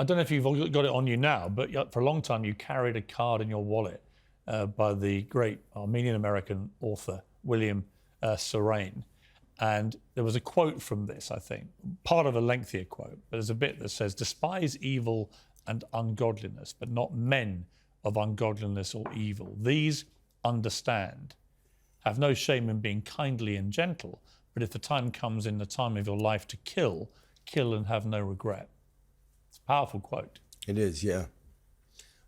I don't know if you've got it on you now, but for a long time you carried a card in your wallet by the great Armenian-American author, William Saroyan. And there was a quote from this, I think, part of a lengthier quote, but there's a bit that says, "Despise evil and ungodliness, but not men of ungodliness or evil. These understand, have no shame in being kindly and gentle, but if the time comes in the time of your life to kill, kill and have no regret." It's a powerful quote. It is, yeah.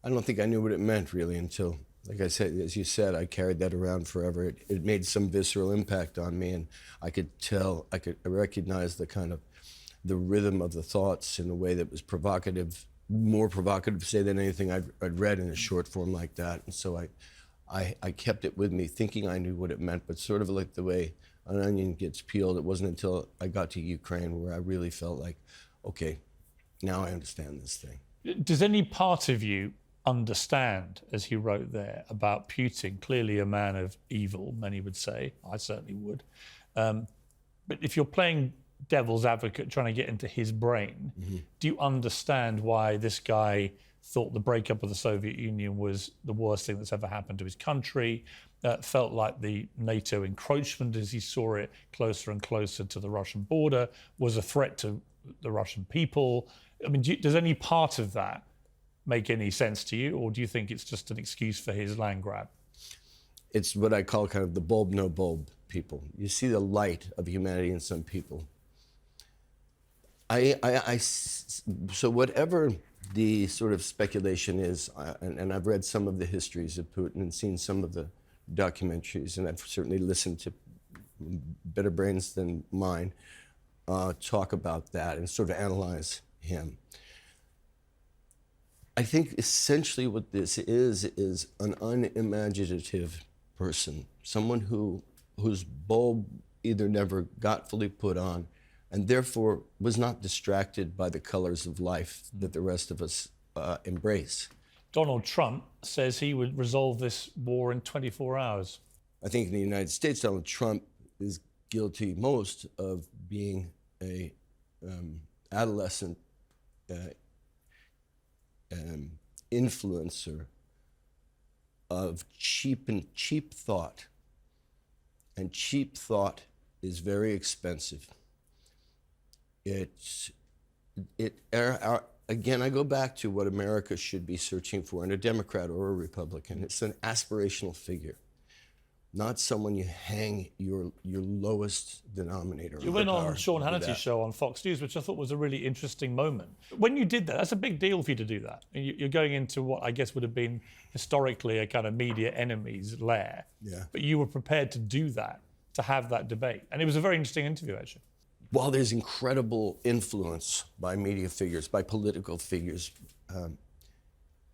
I don't think I knew what it meant really until, like I said, as you said, I carried that around forever. It made some visceral impact on me, and I could tell, I recognize the kind of, the rhythm of the thoughts in a way that was provocative, more provocative, say, than anything I'd read in a short form like that. And so I kept it with me, thinking I knew what it meant, but sort of like the way an onion gets peeled. It wasn't until I got to Ukraine where I really felt like, okay, now I understand this thing. Does any part of you understand, as he wrote there, about Putin, clearly a man of evil, many would say, I certainly would. But if you're playing devil's advocate, trying to get into his brain, do you understand why this guy thought the breakup of the Soviet Union was the worst thing that's ever happened to his country, felt like the NATO encroachment, as he saw it closer and closer to the Russian border, was a threat to the Russian people? I mean, does any part of that make any sense to you, or do you think it's just an excuse for his land grab? It's what I call kind of the bulb, no bulb people. You see the light of humanity in some people. So whatever the sort of speculation is, and I've read some of the histories of Putin and seen some of the documentaries, and I've certainly listened to better brains than mine talk about that and sort of analyze him. I think essentially what this is an unimaginative person, someone whose bulb either never got fully put on and therefore was not distracted by the colors of life that the rest of us embrace. Donald Trump says he would resolve this war in 24 hours. I think in the United States, Donald Trump is guilty most of being a adolescent influencer of cheap thought. And cheap thought is very expensive. Again, I go back to what America should be searching for in a Democrat or a Republican. It's an aspirational figure, not someone you hang your lowest denominator. You went on Sean Hannity's show on Fox News, which I thought was a really interesting moment. When you did that, that's a big deal for you to do that. You're going into what I guess would have been historically a kind of media enemy's lair. Yeah. But you were prepared to do that, to have that debate. And it was a very interesting interview, actually. While there's incredible influence by media figures, by political figures,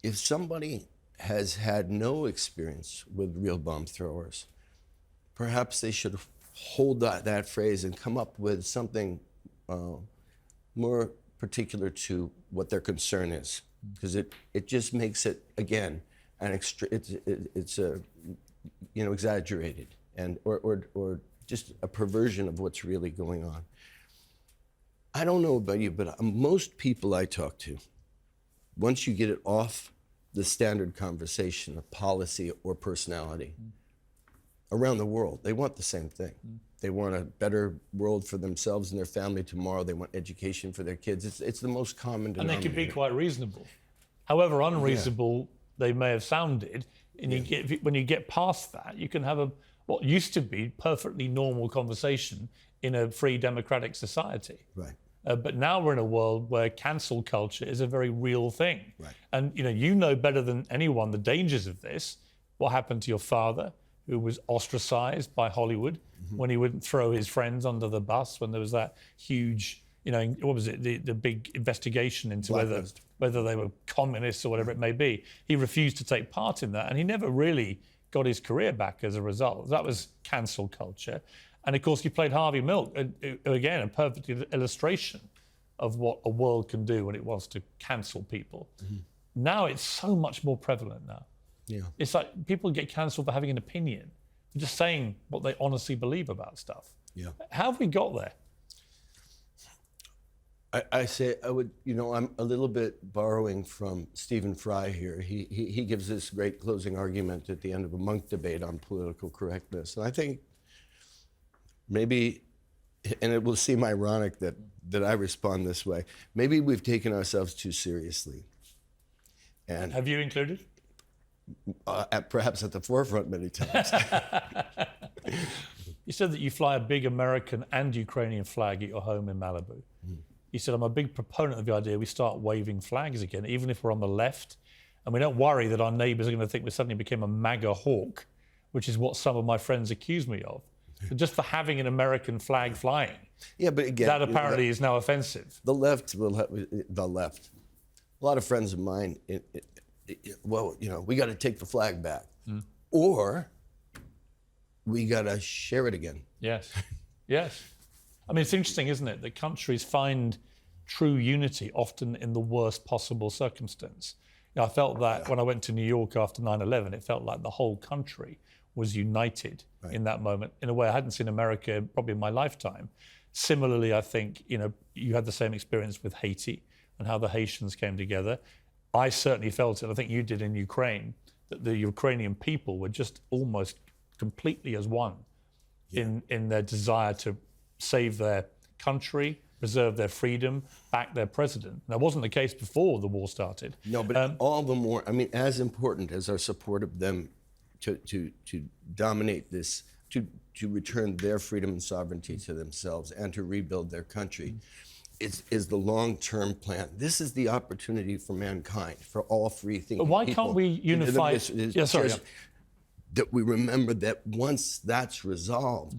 if somebody has had no experience with real bomb throwers, perhaps they should hold that phrase and come up with something more particular to what their concern is, because it just makes it, again, it's exaggerated and or just a perversion of what's really going on. I don't know about you, but most people I talk to, once you get it off the standard conversation of policy or personality, around the world, they want the same thing. They want a better world for themselves and their family tomorrow. They want education for their kids. It's the most common denominator. And they can be quite reasonable. However unreasonable they may have sounded, and when you get past that, you can have what used to be perfectly normal conversation in a free democratic society. Right. But now we're in a world where cancel culture is a very real thing. Right. And you know better than anyone the dangers of this. What happened to your father, who was ostracized by Hollywood when he wouldn't throw his friends under the bus, when there was that huge, what was it, the big investigation into whether they were communists or whatever it may be. He refused to take part in that, and he never really got his career back as a result. That was cancel culture. And of course, he played Harvey Milk, again, a perfect illustration of what a world can do when it wants to cancel people. Now it's so much more prevalent now. Yeah. It's like people get cancelled for having an opinion, just saying what they honestly believe about stuff. Yeah. How have we got there? I say I would, I'm a little bit borrowing from Stephen Fry here. He gives this great closing argument at the end of a monk debate on political correctness. And I think maybe, and it will seem ironic that I respond this way, maybe we've taken ourselves too seriously. And have you included? Perhaps at the forefront many times. You said that you fly a big American and Ukrainian flag at your home in Malibu. You said, I'm a big proponent of the idea we start waving flags again, even if we're on the left, and we don't worry that our neighbours are going to think we suddenly became a MAGA hawk, which is what some of my friends accuse me of. So just for having an American flag flying, yeah, but again, that apparently is now offensive. The left will have, the left. A lot of friends of mine, we got to take the flag back, or we got to share it again. Yes, yes. I mean, it's interesting, isn't it, that countries find true unity often in the worst possible circumstance. I felt that when I went to New York after 9/11, it felt like the whole country was united in that moment in a way I hadn't seen America probably in my lifetime. Similarly, I think, you had the same experience with Haiti and how the Haitians came together. I certainly felt it, I think you did in Ukraine, that the Ukrainian people were just almost completely as one in their desire to save their country, preserve their freedom, back their president. That wasn't the case before the war started. No, but all the more, as important as our support of them to dominate this, to return their freedom and sovereignty to themselves and to rebuild their country, is the long-term plan. This is the opportunity for mankind, for all free thinking But why people. can't we unify? That we remember that once that's resolved,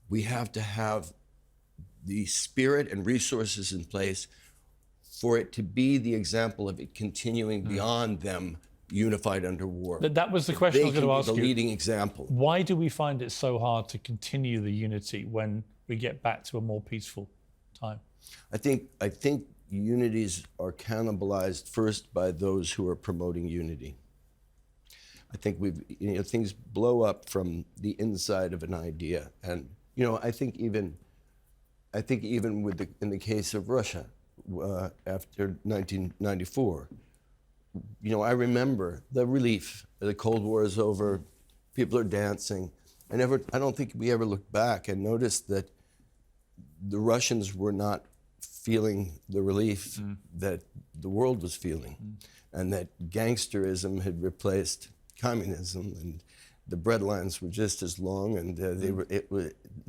we have to have the spirit and resources in place for it to be the example of it continuing beyond them unified under war. That was the question I was going to ask you. The leading example. Why do we find it so hard to continue the unity when we get back to a more peaceful time? I think unities are cannibalized first by those who are promoting unity. I think things blow up from the inside of an idea, and I think even in the case of Russia after 1994, I remember the relief. The Cold War is over, people are dancing. I don't think we ever looked back and noticed that the Russians were not feeling the relief that the world was feeling, and that gangsterism had replaced communism, and the bread lines were just as long, and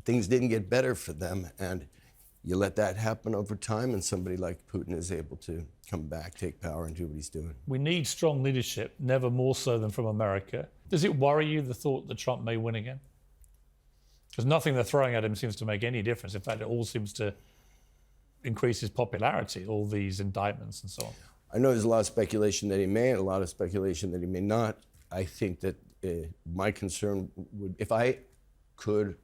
things didn't get better for them. And you let that happen over time, and somebody like Putin is able to come back, take power, and do what he's doing. We need strong leadership, never more so than from America. Does it worry you, the thought that Trump may win again? Because nothing they're throwing at him seems to make any difference. In fact, it all seems to increase his popularity, all these indictments and so on. I know there's a lot of speculation that he may, and a lot of speculation that he may not. I think that my concern would, if I could,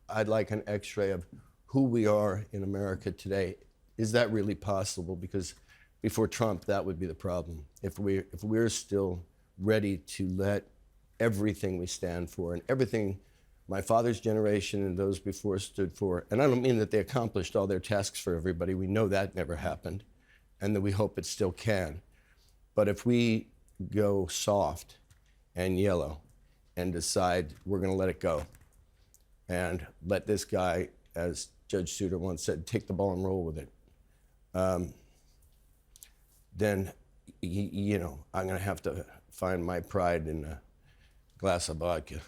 I'd like an X-ray of who we are in America today. Is that really possible? Because before Trump, that would be the problem. If we're still ready to let everything we stand for and everything my father's generation and those before stood for, and I don't mean that they accomplished all their tasks for everybody. We know that never happened, and that we hope it still can. But if we go soft and yellow and decide we're going to let it go and let this guy, as Judge Souter once said, take the ball and roll with it, then I'm going to have to find my pride in a glass of vodka.